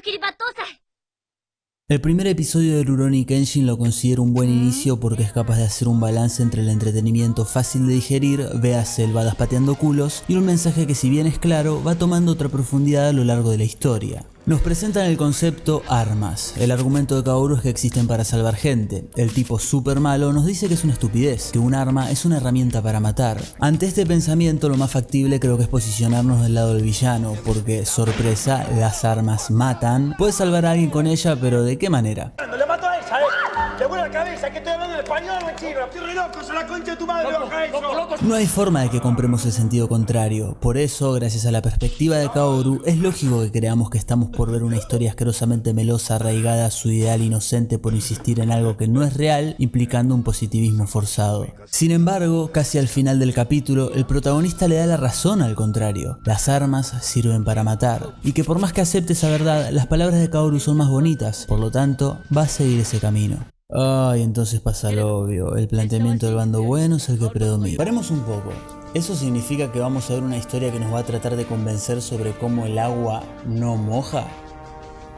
切り抜刀斎。 El primer episodio de Rurouni Kenshin lo considero un buen inicio porque es capaz de hacer un balance entre el entretenimiento fácil de digerir, véase el badass pateando culos, y un mensaje que, si bien es claro, va tomando otra profundidad a lo largo de la historia. Nos presentan el concepto armas. El argumento de Kaoru es que existen para salvar gente. El tipo super malo nos dice que es una estupidez, que un arma es una herramienta para matar. Ante este pensamiento, lo más factible creo que es posicionarnos del lado del villano, porque, sorpresa, las armas matan. Puedes salvar a alguien con ella, pero ¿de qué manera? ¡Le mato a esa, ¡Le vuela la cabeza! ¿Que estoy hablando en español o en chino? ¡Estoy re loco! ¡Soy la concha de tu madre! ¡Baja eso! No hay forma de que compremos el sentido contrario. Por eso, gracias a la perspectiva de Kaoru, es lógico que creamos que estamos por ver una historia asquerosamente melosa arraigada a su ideal inocente por insistir en algo que no es real, implicando un positivismo forzado. Sin embargo, casi al final del capítulo, el protagonista le da la razón al contrario. Las armas sirven para matar, y que por más que acepte esa verdad, las palabras de Kaoru son más bonitas, por lo tanto, va a seguir ese camino. Ay, entonces pasa lo obvio, el planteamiento del bando bueno es el que predomina. Paremos un poco. ¿Eso significa que vamos a ver una historia que nos va a tratar de convencer sobre cómo el agua no moja?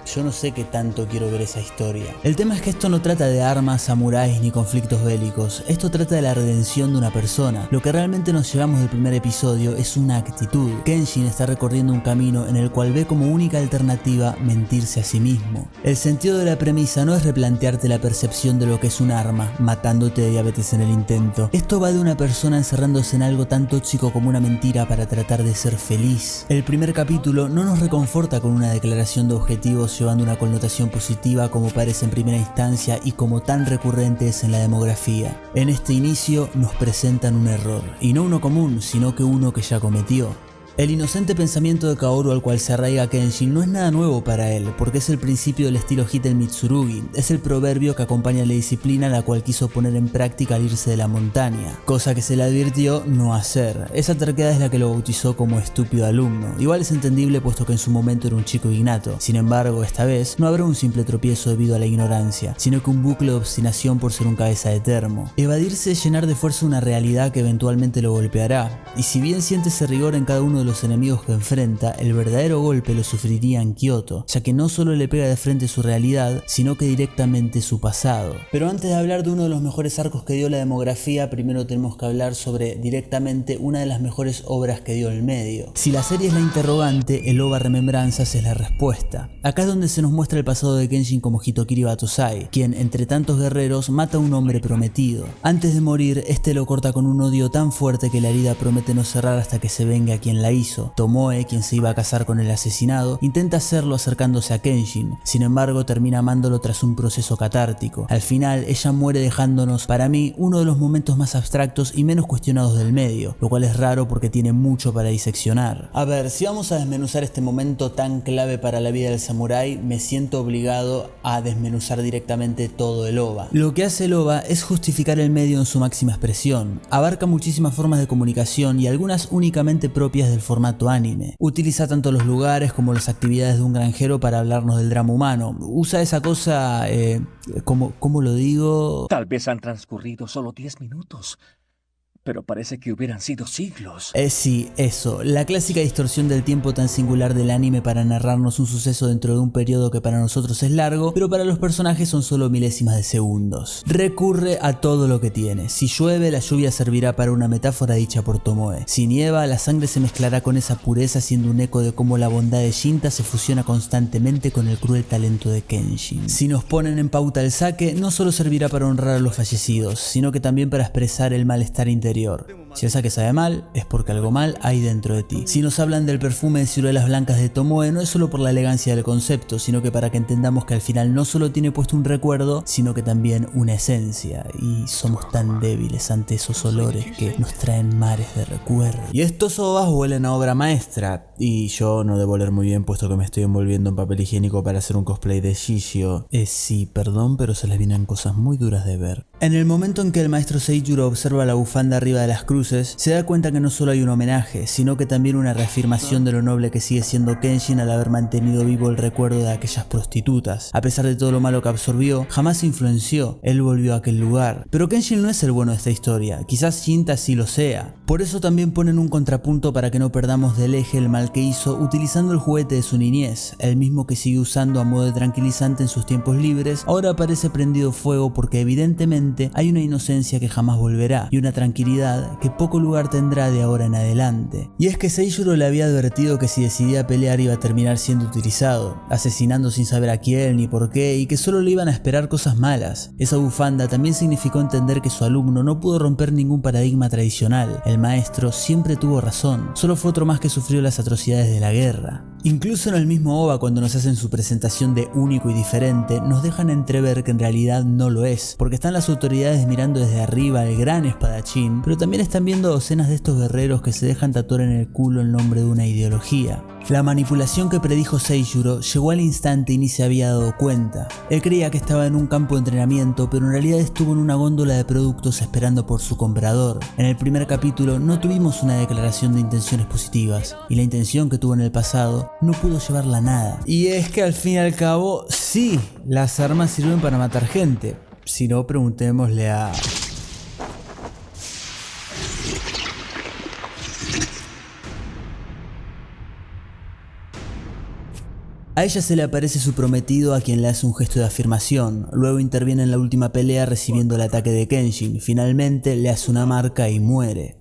Yo no sé qué tanto quiero ver esa historia. El tema es que esto no trata de armas, samuráis ni conflictos bélicos. Esto trata de la redención de una persona. Lo que realmente nos llevamos del primer episodio es una actitud. Kenshin está recorriendo un camino en el cual ve como única alternativa mentirse a sí mismo. El sentido de la premisa no es replantearte la percepción de lo que es un arma, matándote de diabetes en el intento. Esto va de una persona encerrándose en algo tan tóxico como una mentira para tratar de ser feliz. El primer capítulo no nos reconforta con una declaración de objetivos llevando una connotación positiva como parece en primera instancia y como tan recurrente es en la demografía. En este inicio nos presentan un error, y no uno común, sino que uno que ya cometió. El inocente pensamiento de Kaoru al cual se arraiga Kenshin no es nada nuevo para él, porque es el principio del estilo Hiten Mitsurugi, es el proverbio que acompaña la disciplina la cual quiso poner en práctica al irse de la montaña, cosa que se le advirtió no hacer. Esa terquedad es la que lo bautizó como estúpido alumno. Igual es entendible puesto que en su momento era un chico innato. Sin embargo, esta vez no habrá un simple tropiezo debido a la ignorancia, sino que un bucle de obstinación por ser un cabeza de termo. Evadirse es llenar de fuerza una realidad que eventualmente lo golpeará, y si bien siente ese rigor en cada uno de los enemigos que enfrenta, el verdadero golpe lo sufriría en Kyoto, ya que no solo le pega de frente su realidad, sino que directamente su pasado. Pero antes de hablar de uno de los mejores arcos que dio la demografía, primero tenemos que hablar sobre directamente una de las mejores obras que dio el medio. Si la serie es la interrogante, el OVA Remembranzas es la respuesta. Acá es donde se nos muestra el pasado de Kenshin como Hitokiri Battosai, quien entre tantos guerreros mata a un hombre prometido. Antes de morir, este lo corta con un odio tan fuerte que la herida promete no cerrar hasta que se venga a quien la hizo. Tomoe, quien se iba a casar con el asesinado, intenta hacerlo acercándose a Kenshin, sin embargo termina amándolo tras un proceso catártico. Al final ella muere dejándonos, para mí, uno de los momentos más abstractos y menos cuestionados del medio, lo cual es raro porque tiene mucho para diseccionar. A ver, si vamos a desmenuzar este momento tan clave para la vida del samurái, me siento obligado a desmenuzar directamente todo el OVA. Lo que hace el OVA es justificar el medio en su máxima expresión. Abarca muchísimas formas de comunicación y algunas únicamente propias del formato anime. Utiliza tanto los lugares como las actividades de un granjero para hablarnos del drama humano. Usa esa cosa, ¿cómo lo digo? Tal vez han transcurrido solo 10 minutos. Pero parece que hubieran sido siglos. Sí, eso. La clásica distorsión del tiempo tan singular del anime para narrarnos un suceso dentro de un periodo que para nosotros es largo, pero para los personajes son solo milésimas de segundos. Recurre a todo lo que tiene. Si llueve, la lluvia servirá para una metáfora dicha por Tomoe. Si nieva, la sangre se mezclará con esa pureza, siendo un eco de cómo la bondad de Shinta se fusiona constantemente con el cruel talento de Kenshin. Si nos ponen en pauta el sake, no solo servirá para honrar a los fallecidos, sino que también para expresar el malestar interior. Si el sake sabe mal, es porque algo mal hay dentro de ti. Si nos hablan del perfume de ciruelas blancas de Tomoe, no es solo por la elegancia del concepto, sino que para que entendamos que al final no solo tiene puesto un recuerdo, sino que también una esencia. Y somos tan débiles ante esos olores que nos traen mares de recuerdo. Y estos ovas huelen a obra maestra. Y yo no debo oler muy bien puesto que me estoy envolviendo en papel higiénico para hacer un cosplay de Shishio. Sí, perdón, pero se les vienen cosas muy duras de ver. En el momento en que el maestro Seijuro observa la bufanda arriba de las cruces, se da cuenta que no solo hay un homenaje, sino que también una reafirmación de lo noble que sigue siendo Kenshin al haber mantenido vivo el recuerdo de aquellas prostitutas. A pesar de todo lo malo que absorbió, jamás se influenció, él volvió a aquel lugar. Pero Kenshin no es el bueno de esta historia, quizás Shinta sí lo sea. Por eso también ponen un contrapunto para que no perdamos del eje el mal que hizo utilizando el juguete de su niñez, el mismo que sigue usando a modo de tranquilizante en sus tiempos libres, ahora parece prendido fuego porque evidentemente hay una inocencia que jamás volverá y una tranquilidad que poco lugar tendrá de ahora en adelante. Y es que Seijuro le había advertido que si decidía pelear iba a terminar siendo utilizado, asesinando sin saber a quién ni por qué y que solo le iban a esperar cosas malas. Esa bufanda también significó entender que su alumno no pudo romper ningún paradigma tradicional. El maestro siempre tuvo razón, solo fue otro más que sufrió las atrocidades de la guerra. Incluso en el mismo OVA, cuando nos hacen su presentación de único y diferente, nos dejan entrever que en realidad no lo es, porque están las autoridades mirando desde arriba al gran espadachín, pero también están viendo docenas de estos guerreros que se dejan tatuar en el culo el nombre de una ideología. La manipulación que predijo Seijuro llegó al instante y ni se había dado cuenta. Él creía que estaba en un campo de entrenamiento, pero en realidad estuvo en una góndola de productos esperando por su comprador. En el primer capítulo no tuvimos una declaración de intenciones positivas, y la intención que tuvo en el pasado no pudo llevarla a nada. Y es que al fin y al cabo, sí, las armas sirven para matar gente. Si no, preguntémosle a... A ella se le aparece su prometido, a quien le hace un gesto de afirmación. Luego interviene en la última pelea recibiendo el ataque de Kenshin. Finalmente le hace una marca y muere.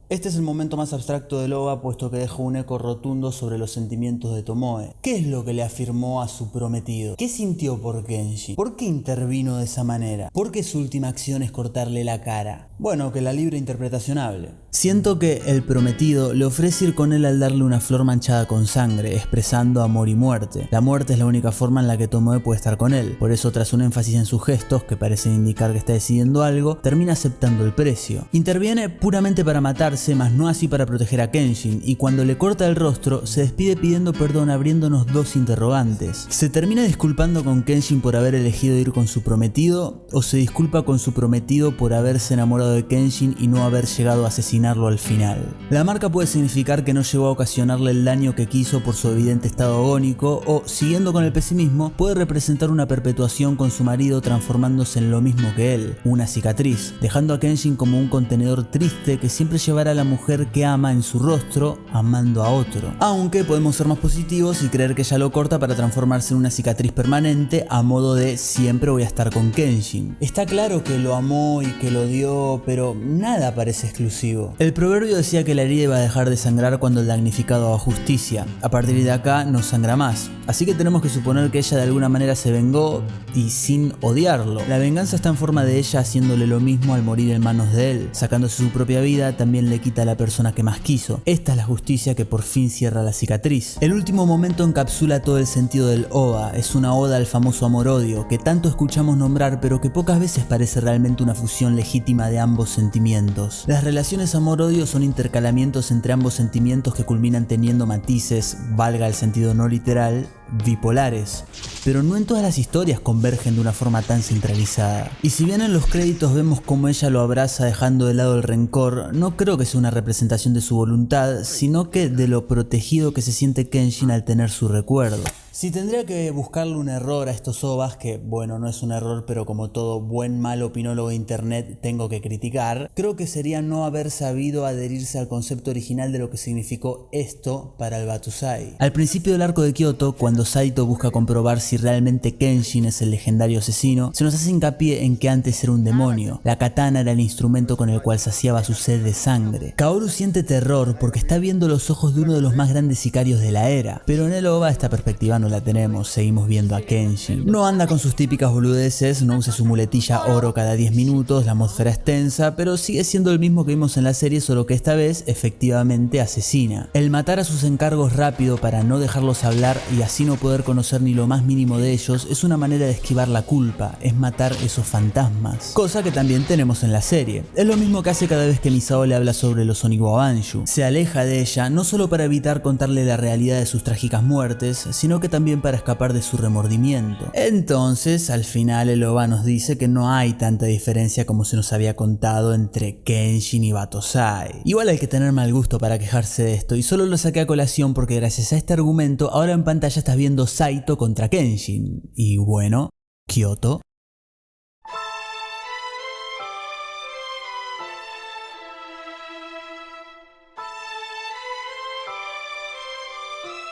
Este es el momento más abstracto del OVA, puesto que deja un eco rotundo sobre los sentimientos de Tomoe. ¿Qué es lo que le afirmó a su prometido? ¿Qué sintió por Kenshin? ¿Por qué intervino de esa manera? ¿Por qué su última acción es cortarle la cara? Bueno, que la libre interpretación hable. Siento que el prometido le ofrece ir con él al darle una flor manchada con sangre, expresando amor y muerte. La muerte es la única forma en la que Tomoe puede estar con él. Por eso, tras un énfasis en sus gestos, que parecen indicar que está decidiendo algo, termina aceptando el precio. Interviene puramente para matarse, mas no así para proteger a Kenshin, y cuando le corta el rostro, se despide pidiendo perdón abriéndonos dos interrogantes. ¿Se termina disculpando con Kenshin por haber elegido ir con su prometido? ¿O se disculpa con su prometido por haberse enamorado de Kenshin y no haber llegado a asesinarlo al final? La marca puede significar que no llegó a ocasionarle el daño que quiso por su evidente estado agónico, o, siguiendo con el pesimismo, puede representar una perpetuación con su marido transformándose en lo mismo que él, una cicatriz, dejando a Kenshin como un contenedor triste que siempre llevará a la mujer que ama en su rostro, amando a otro. Aunque podemos ser más positivos y creer que ella lo corta para transformarse en una cicatriz permanente a modo de siempre voy a estar con Kenshin. Está claro que lo amó y que lo odió, pero nada parece exclusivo. El proverbio decía que la herida iba a dejar de sangrar cuando el damnificado haga justicia. A partir de acá no sangra más. Así que tenemos que suponer que ella de alguna manera se vengó y sin odiarlo. La venganza está en forma de ella haciéndole lo mismo al morir en manos de él. Sacándose su propia vida también le quita a la persona que más quiso. Esta es la justicia que por fin cierra la cicatriz. El último momento encapsula todo el sentido del OVA. Es una oda al famoso amor-odio que tanto escuchamos nombrar pero que pocas veces parece realmente una fusión legítima de ambos sentimientos. Las relaciones amor-odio son intercalamientos entre ambos sentimientos que culminan teniendo matices, valga el sentido no literal, bipolares, pero no en todas las historias convergen de una forma tan centralizada. Y si bien en los créditos vemos cómo ella lo abraza dejando de lado el rencor, no creo que sea una representación de su voluntad, sino que de lo protegido que se siente Kenshin al tener su recuerdo. Si tendría que buscarle un error a estos OVAs, que bueno, no es un error, pero como todo buen mal opinólogo de internet tengo que criticar, creo que sería no haber sabido adherirse al concepto original de lo que significó esto para el Batusai. Al principio del arco de Kyoto, cuando Saito busca comprobar si realmente Kenshin es el legendario asesino, se nos hace hincapié en que antes era un demonio. La katana era el instrumento con el cual saciaba su sed de sangre. Kaoru siente terror porque está viendo los ojos de uno de los más grandes sicarios de la era, pero en el OVA esta perspectiva no la tenemos, seguimos viendo a Kenshin. No anda con sus típicas boludeces, no usa su muletilla oro cada 10 minutos, la atmósfera es tensa, pero sigue siendo el mismo que vimos en la serie, solo que esta vez efectivamente asesina. El matar a sus encargos rápido para no dejarlos hablar y así no poder conocer ni lo más mínimo de ellos es una manera de esquivar la culpa, es matar esos fantasmas, cosa que también tenemos en la serie. Es lo mismo que hace cada vez que Misao le habla sobre los Oniwa Banshu. Se aleja de ella no solo para evitar contarle la realidad de sus trágicas muertes, sino que también también para escapar de su remordimiento. Entonces, al final el OVA nos dice que no hay tanta diferencia como se nos había contado entre Kenshin y Battosai. Igual hay que tener mal gusto para quejarse de esto, y solo lo saqué a colación porque gracias a este argumento ahora en pantalla estás viendo Saito contra Kenshin. Y bueno, Kyoto.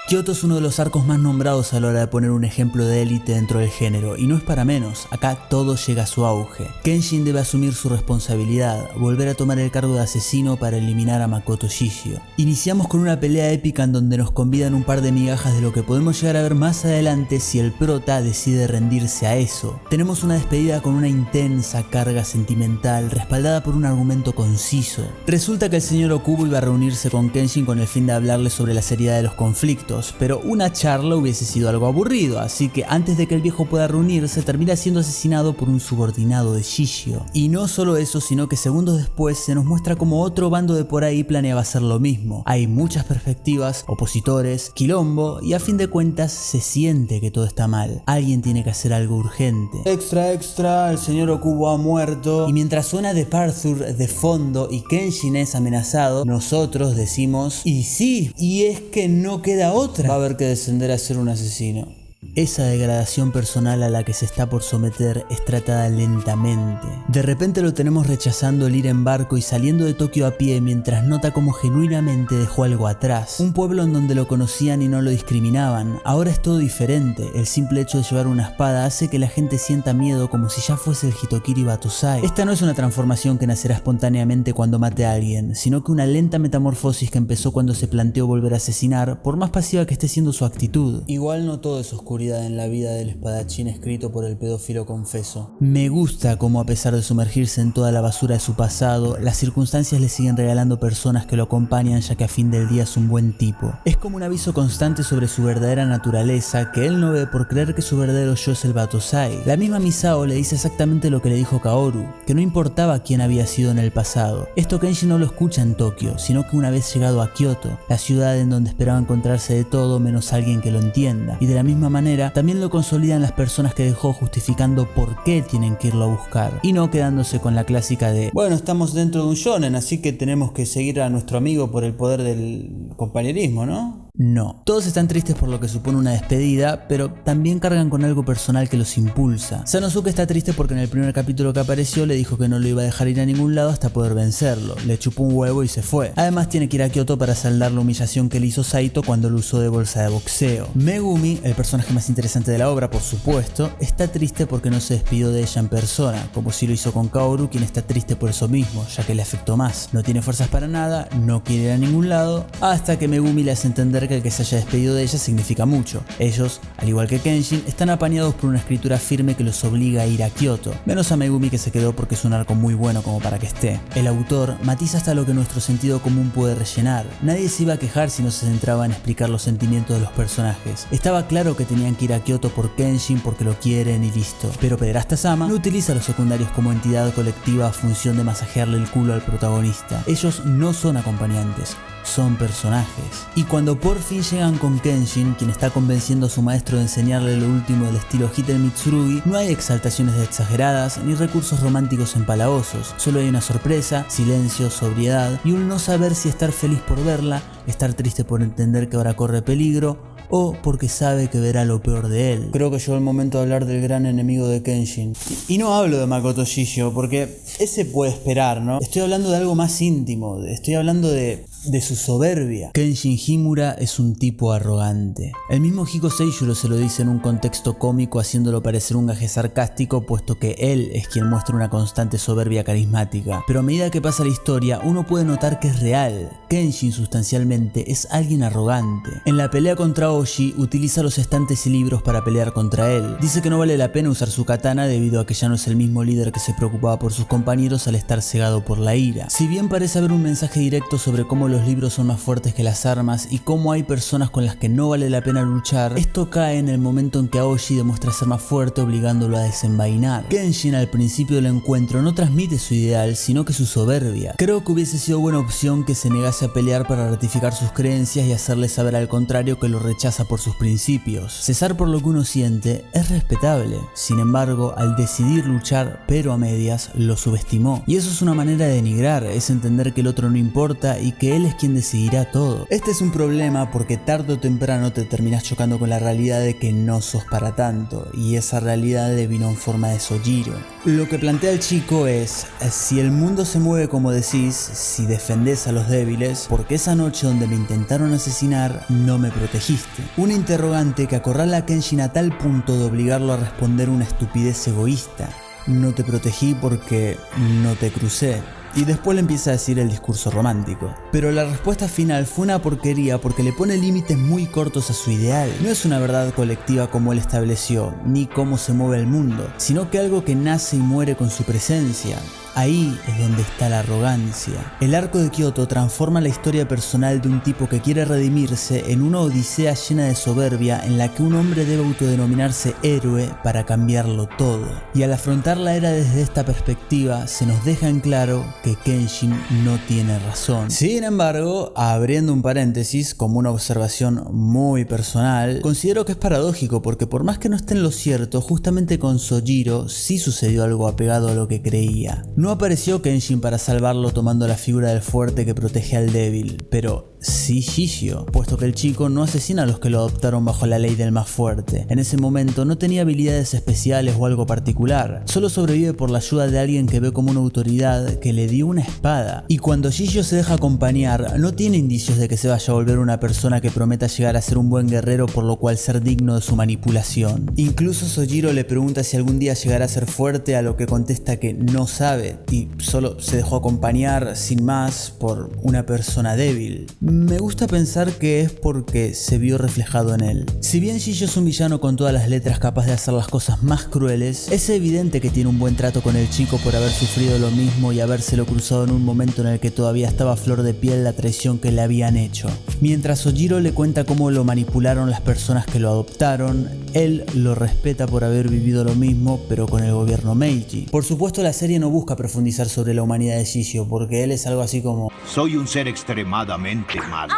Kyoto es uno de los arcos más nombrados a la hora de poner un ejemplo de élite dentro del género, y no es para menos, acá todo llega a su auge. Kenshin debe asumir su responsabilidad, volver a tomar el cargo de asesino para eliminar a Makoto Shishio. Iniciamos con una pelea épica en donde nos convidan un par de migajas de lo que podemos llegar a ver más adelante si el prota decide rendirse a eso. Tenemos una despedida con una intensa carga sentimental respaldada por un argumento conciso. Resulta que el señor Okubo iba a reunirse con Kenshin con el fin de hablarle sobre la seriedad de los conflictos, pero una charla hubiese sido algo aburrido, así que antes de que el viejo pueda reunirse termina siendo asesinado por un subordinado de Shishio. Y no solo eso, sino que segundos después se nos muestra como otro bando de por ahí planeaba hacer lo mismo. Hay muchas perspectivas, opositores, quilombo, y a fin de cuentas se siente que todo está mal. Alguien tiene que hacer algo urgente. Extra, extra, el señor Okubo ha muerto. Y mientras suena Departure de fondo y Kenshin es amenazado, nosotros decimos, y sí, y es que no queda otra. Va a haber que descender a ser un asesino. Esa degradación personal a la que se está por someter es tratada lentamente. De repente lo tenemos rechazando el ir en barco y saliendo de Tokio a pie mientras nota como genuinamente dejó algo atrás. Un pueblo en donde lo conocían y no lo discriminaban. Ahora es todo diferente. El simple hecho de llevar una espada hace que la gente sienta miedo como si ya fuese el Hitokiri Battosai. Esta no es una transformación que nacerá espontáneamente cuando mate a alguien, sino que una lenta metamorfosis que empezó cuando se planteó volver a asesinar, por más pasiva que esté siendo su actitud. Igual no todo es oscuridad en la vida del espadachín escrito por el pedófilo confeso. Me gusta cómo a pesar de sumergirse en toda la basura de su pasado, las circunstancias le siguen regalando personas que lo acompañan, ya que a fin del día es un buen tipo. Es como un aviso constante sobre su verdadera naturaleza que él no ve por creer que su verdadero yo es el Battosai. La misma Misao le dice exactamente lo que le dijo Kaoru, que no importaba quién había sido en el pasado. Esto Kenshin no lo escucha en Tokio, sino que una vez llegado a Kyoto, la ciudad en donde esperaba encontrarse de todo menos alguien que lo entienda, y de la misma manera también lo consolidan las personas que dejó, justificando por qué tienen que irlo a buscar, y no quedándose con la clásica de bueno, estamos dentro de un shonen, así que tenemos que seguir a nuestro amigo por el poder del compañerismo, ¿no? No. Todos están tristes por lo que supone una despedida, pero también cargan con algo personal que los impulsa. Sanosuke está triste porque en el primer capítulo que apareció le dijo que no lo iba a dejar ir a ningún lado hasta poder vencerlo. Le chupó un huevo y se fue. Además tiene que ir a Kyoto para saldar la humillación que le hizo Saito cuando lo usó de bolsa de boxeo. Megumi, el personaje más interesante de la obra por supuesto, está triste porque no se despidió de ella en persona, como si lo hizo con Kaoru, quien está triste por eso mismo, ya que le afectó más. No tiene fuerzas para nada, no quiere ir a ningún lado, hasta que Megumi le hace entender que el que se haya despedido de ella significa mucho. Ellos, al igual que Kenshin, están apañados por una escritura firme que los obliga a ir a Kyoto, menos a Megumi, que se quedó porque es un arco muy bueno como para que esté. El autor matiza hasta lo que nuestro sentido común puede rellenar. Nadie se iba a quejar si no se centraba en explicar los sentimientos de los personajes. Estaba claro que tenían que ir a Kyoto por Kenshin porque lo quieren y listo. Pero Pederasta-sama no utiliza a los secundarios como entidad colectiva a función de masajearle el culo al protagonista. Ellos no son acompañantes, son personajes. Y cuando por fin llegan con Kenshin, quien está convenciendo a su maestro de enseñarle lo último del estilo Hiten Mitsurugi, no hay exaltaciones exageradas ni recursos románticos empalagosos. Solo hay una sorpresa, silencio, sobriedad y un no saber si estar feliz por verla, estar triste por entender que ahora corre peligro, o porque sabe que verá lo peor de él. Creo que llegó el momento de hablar del gran enemigo de Kenshin. Y no hablo de Makoto Shishio, porque ese puede esperar, ¿no? Estoy hablando de algo más íntimo, estoy hablando de su soberbia. Kenshin Himura es un tipo arrogante. El mismo Hiko Seishiro se lo dice en un contexto cómico, haciéndolo parecer un gaje sarcástico, puesto que él es quien muestra una constante soberbia carismática. Pero a medida que pasa la historia, uno puede notar que es real. Kenshin sustancialmente es alguien arrogante. En la pelea contra Oshi, utiliza los estantes y libros para pelear contra él. Dice que no vale la pena usar su katana debido a que ya no es el mismo líder que se preocupaba por sus compañeros al estar cegado por la ira. Si bien parece haber un mensaje directo sobre cómo los los libros son más fuertes que las armas y cómo hay personas con las que no vale la pena luchar, esto cae en el momento en que Aoshi demuestra ser más fuerte obligándolo a desenvainar. Kenshin al principio del encuentro no transmite su ideal, sino que su soberbia. Creo que hubiese sido buena opción que se negase a pelear para ratificar sus creencias y hacerle saber al contrario que lo rechaza por sus principios. Cesar por lo que uno siente es respetable, sin embargo, al decidir luchar pero a medias, lo subestimó. Y eso es una manera de denigrar, es entender que el otro no importa y que él es quien decidirá todo. Este es un problema porque tarde o temprano te terminas chocando con la realidad de que no sos para tanto, y esa realidad le vino en forma de Sojiro. Lo que plantea el chico es, si el mundo se mueve como decís, si defendés a los débiles, ¿por qué esa noche donde me intentaron asesinar no me protegiste? Una interrogante que acorrala a Kenshin a tal punto de obligarlo a responder una estupidez egoísta. No te protegí porque no te crucé. Y después le empieza a decir el discurso romántico. Pero la respuesta final fue una porquería porque le pone límites muy cortos a su ideal. No es una verdad colectiva como él estableció, ni cómo se mueve el mundo, sino que algo que nace y muere con su presencia. Ahí es donde está la arrogancia. El arco de Kyoto transforma la historia personal de un tipo que quiere redimirse en una odisea llena de soberbia en la que un hombre debe autodenominarse héroe para cambiarlo todo. Y al afrontar la era desde esta perspectiva, se nos deja en claro que Kenshin no tiene razón. Sin embargo, abriendo un paréntesis, como una observación muy personal, considero que es paradójico porque por más que no esté en lo cierto, justamente con Sojiro sí sucedió algo apegado a lo que creía. No apareció Kenshin para salvarlo tomando la figura del fuerte que protege al débil, pero sí Shishio, puesto que el chico no asesina a los que lo adoptaron bajo la ley del más fuerte. En ese momento no tenía habilidades especiales o algo particular, solo sobrevive por la ayuda de alguien que ve como una autoridad que le dio una espada. Y cuando Shishio se deja acompañar, no tiene indicios de que se vaya a volver una persona que prometa llegar a ser un buen guerrero, por lo cual ser digno de su manipulación. Incluso Sojiro le pregunta si algún día llegará a ser fuerte, a lo que contesta que no sabe y solo se dejó acompañar sin más por una persona débil. Me gusta pensar que es porque se vio reflejado en él. Si bien Shishio es un villano con todas las letras capaz de hacer las cosas más crueles, es evidente que tiene un buen trato con el chico por haber sufrido lo mismo y habérselo cruzado en un momento en el que todavía estaba a flor de piel la traición que le habían hecho. Mientras Sojiro le cuenta cómo lo manipularon las personas que lo adoptaron, él lo respeta por haber vivido lo mismo pero con el gobierno Meiji. Por supuesto, la serie no busca profundizar sobre la humanidad de Shishio porque él es algo así como: soy un ser extremadamente malo.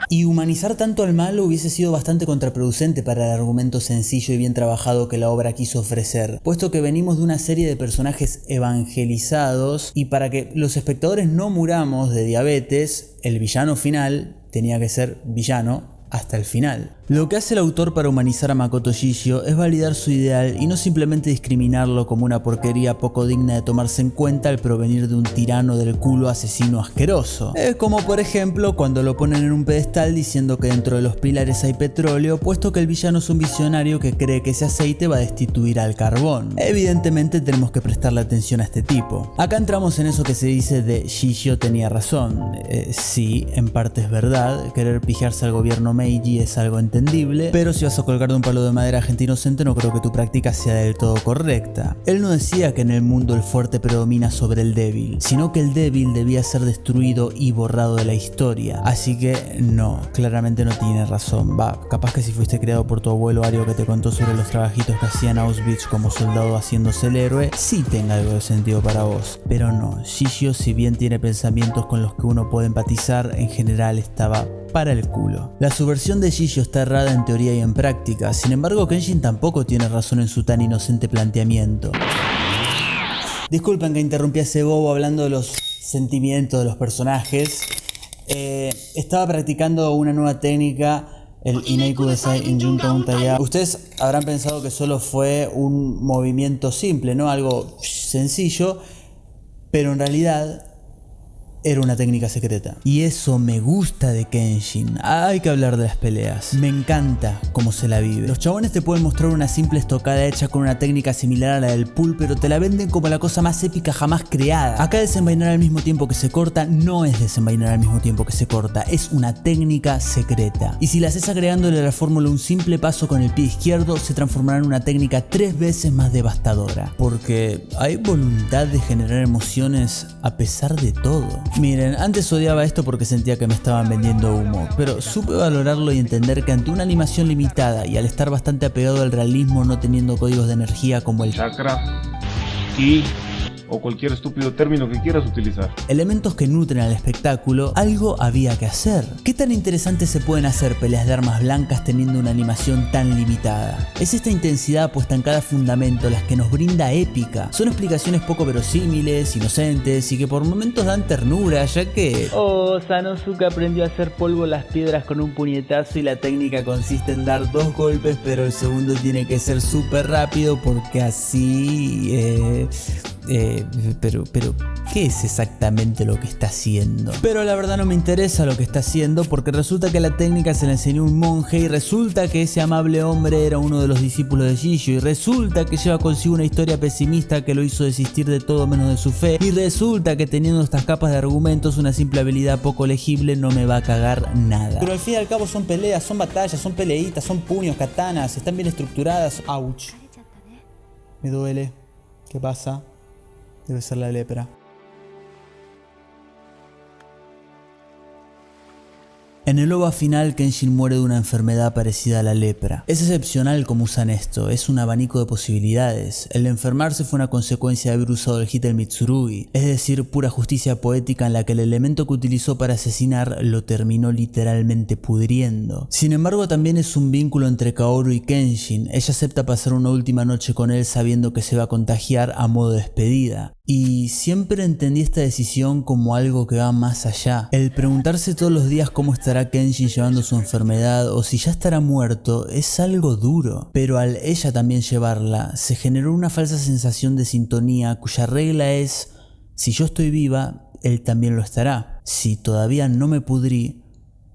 Y humanizar tanto al malo hubiese sido bastante contraproducente para el argumento sencillo y bien trabajado que la obra quiso ofrecer, puesto que venimos de una serie de personajes evangelizados y para que los espectadores no muramos de diabetes, el villano final tenía que ser villano hasta el final. Lo que hace el autor para humanizar a Makoto Shishio es validar su ideal y no simplemente discriminarlo como una porquería poco digna de tomarse en cuenta al provenir de un tirano del culo asesino asqueroso. Como por ejemplo cuando lo ponen en un pedestal diciendo que dentro de los pilares hay petróleo, puesto que el villano es un visionario que cree que ese aceite va a destituir al carbón. Evidentemente tenemos que prestarle atención a este tipo. Acá entramos en eso que se dice de Shishio tenía razón. Sí, en parte es verdad, querer pijarse al gobierno Meiji es algo entendible, pero si vas a colgar de un palo de madera a gente inocente no creo que tu práctica sea del todo correcta. Él no decía que en el mundo el fuerte predomina sobre el débil, sino que el débil debía ser destruido y borrado de la historia. Así que no, claramente no tiene razón. Capaz que si fuiste criado por tu abuelo Ario que te contó sobre los trabajitos que hacía en Auschwitz como soldado haciéndose el héroe, sí tenga algo de sentido para vos. Pero no, Shishio, si bien tiene pensamientos con los que uno puede empatizar, en general estaba para el culo. La subversión de Shishio está errada en teoría y en práctica, sin embargo Kenshin tampoco tiene razón en su tan inocente planteamiento. Disculpen que interrumpí a ese bobo hablando de los sentimientos de los personajes. Estaba practicando una nueva técnica, el Ineiku Desai Injunta Untaya. Ustedes habrán pensado que solo fue un movimiento simple, ¿no? Algo sencillo, pero en realidad era una técnica secreta. Y eso me gusta de Kenshin. Hay que hablar de las peleas. Me encanta cómo se la vive. Los chabones te pueden mostrar una simple estocada hecha con una técnica similar a la del pool, pero te la venden como la cosa más épica jamás creada. Acá desenvainar al mismo tiempo que se corta no es desenvainar al mismo tiempo que se corta, es una técnica secreta. Y si la haces agregándole a la fórmula un simple paso con el pie izquierdo, se transformará en una técnica 3 veces más devastadora. Porque hay voluntad de generar emociones a pesar de todo. Miren, antes odiaba esto porque sentía que me estaban vendiendo humo, pero supe valorarlo y entender que ante una animación limitada y al estar bastante apegado al realismo no teniendo códigos de energía como el chakra, ki o cualquier estúpido término que quieras utilizar, elementos que nutren al espectáculo, algo había que hacer. ¿Qué tan interesantes se pueden hacer peleas de armas blancas teniendo una animación tan limitada? Es esta intensidad puesta en cada fundamento las que nos brinda épica. Son explicaciones poco verosímiles, inocentes y que por momentos dan ternura, ya que... Oh, Sanosuke aprendió a hacer polvo las piedras con un puñetazo y la técnica consiste en dar 2 golpes, pero el segundo tiene que ser súper rápido porque así... Pero, ¿qué es exactamente lo que está haciendo? Pero la verdad no me interesa lo que está haciendo porque resulta que la técnica se la enseñó un monje y resulta que ese amable hombre era uno de los discípulos de Jisho y resulta que lleva consigo una historia pesimista que lo hizo desistir de todo menos de su fe y resulta que teniendo estas capas de argumentos una simple habilidad poco legible no me va a cagar nada. Pero al fin y al cabo son peleas, son batallas, son peleitas, son puños, katanas, están bien estructuradas. Ouch. Me duele. ¿Qué pasa? Debe ser la lepra. En el OVA final, Kenshin muere de una enfermedad parecida a la lepra. Es excepcional como usan esto, es un abanico de posibilidades. El enfermarse fue una consecuencia de haber usado el hit del Mitsurugi, es decir, pura justicia poética en la que el elemento que utilizó para asesinar lo terminó literalmente pudriendo. Sin embargo, también es un vínculo entre Kaoru y Kenshin. Ella acepta pasar una última noche con él sabiendo que se va a contagiar a modo de despedida. Y siempre entendí esta decisión como algo que va más allá. El preguntarse todos los días cómo estará Kenshin llevando su enfermedad o si ya estará muerto es algo duro. Pero al ella también llevarla, se generó una falsa sensación de sintonía cuya regla es: si yo estoy viva, él también lo estará. Si todavía no me pudrí,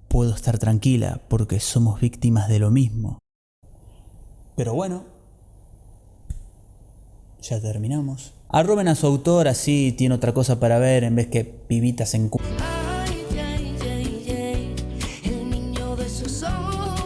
puedo estar tranquila porque somos víctimas de lo mismo. Pero bueno, ya terminamos. Arroben a su autor, así tiene otra cosa para ver en vez que pibitas en cu... El niño de sus ojos.